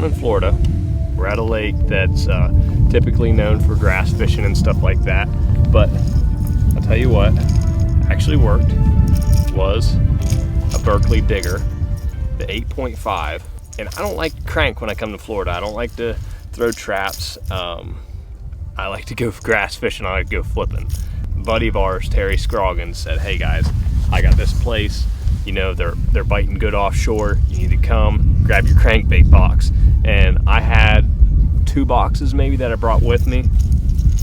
down in Florida. We're at a lake that's typically known for grass fishing and stuff like that. But I'll tell you what actually worked was a Berkley digger, the 8.5. And I don't like crank when I come to Florida. I don't like to throw traps. I like to go grass fishing. I like to go flipping. A buddy of ours, Terry Scroggins, said, "Hey guys, I got this place. You know, they're biting good offshore. You need to come grab your crankbait box." And I had 2 boxes maybe that I brought with me.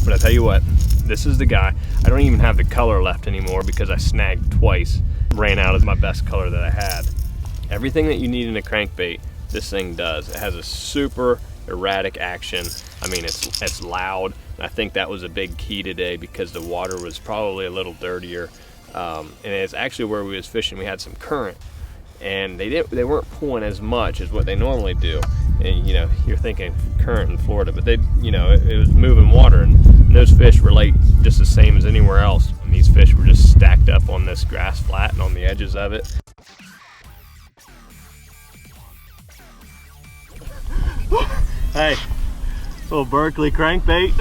But I tell you what, this is the guy. I don't even have the color left anymore because I snagged twice. Ran out of my best color that I had. Everything that you need in a crankbait, this thing does. It has a super erratic action. I mean, it's loud. I think that was a big key today because the water was probably a little dirtier. And it's actually where we was fishing. We had some current, and they weren't pulling as much as what they normally do. And you know, you're thinking current in Florida, but it was moving water, and those fish relate just the same as anywhere else. And these fish were just stacked up on this grass flat and on the edges of it. Hey, little Berkley crankbait.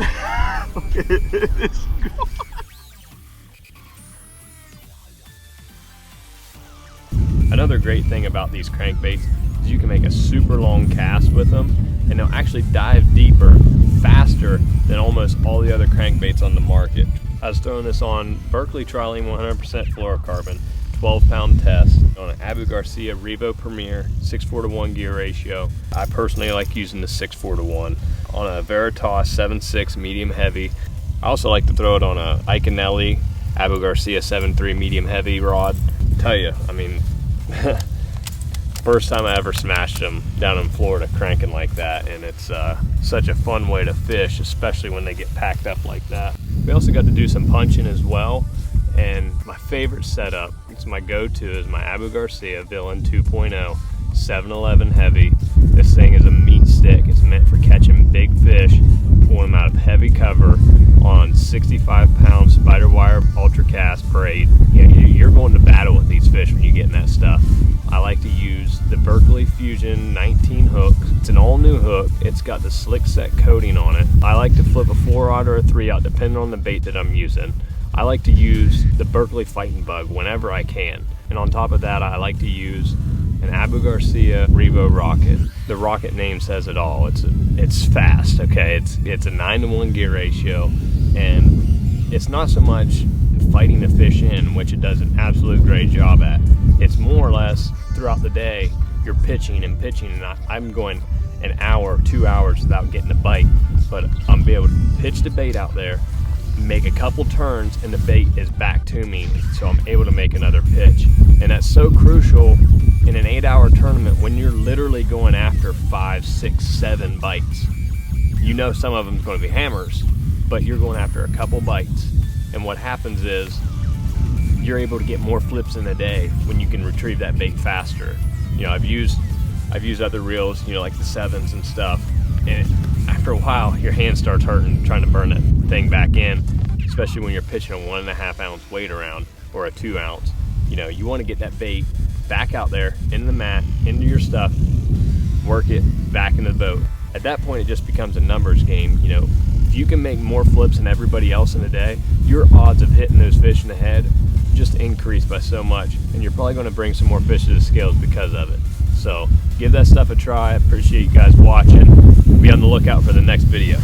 Another great thing about these crankbaits is you can make a super long cast with them, and they'll actually dive deeper, faster than almost all the other crankbaits on the market. I was throwing this on Berkley TRILENE 100% fluorocarbon, 12-pound test on an Abu Garcia Revo Premier 6:4 to 1 gear ratio. I personally like using the 6:4 to 1 on a Veritas 7.6 medium heavy. I also like to throw it on a Iconelli Abu Garcia 7.3 medium heavy rod. Tell you, I mean, first time I ever smashed them down in Florida cranking like that, and it's such a fun way to fish, especially when they get packed up like that. We also got to do some punching as well, and my favorite setup, it's my go-to, is my Abu Garcia Villain 2.0 711 heavy. This thing is a meat stick. It's meant for catching big fish, pulling them out of heavy cover on 65-pound Spiderwire Ultracast Braid. You're going to battle with these fish when you get in that stuff. I like to use the Berkley Fusion 19 hook. It's an all-new hook. It's got the slick set coating on it. I like to flip a 4-aught or a 3-aught depending on the bait that I'm using. I like to use the Berkley Fighting Bug whenever I can. And on top of that, I like to use an Abu Garcia Revo rocket. The rocket name says it all. It's fast, okay? It's a 9 to 1 gear ratio, and it's not so much fighting the fish in, which it does an absolute great job at. It's more or less throughout the day, you're pitching, and I'm going an hour, 2 hours without getting a bite, but I'm be able to pitch the bait out there, make a couple turns, and the bait is back to me, so I'm able to make another pitch. And that's so crucial in an 8-hour tournament when you're literally going after 5, 6, 7 bites. You know some of them is going to be hammers, but you're going after a couple bites. And what happens is you're able to get more flips in a day when you can retrieve that bait faster. You know, I've used other reels, you know, like the 7s and stuff, and after a while your hand starts hurting trying to burn that thing back in, especially when you're pitching a 1.5 ounce weight around or a 2 ounce. You know, you want to get that bait back out there, in the mat, into your stuff, work it back into the boat. At that point, it just becomes a numbers game. You know, if you can make more flips than everybody else in the day, your odds of hitting those fish in the head just increase by so much, and you're probably going to bring some more fish to the scales because of it. So give that stuff a try. I appreciate you guys watching. Be on the lookout for the next video.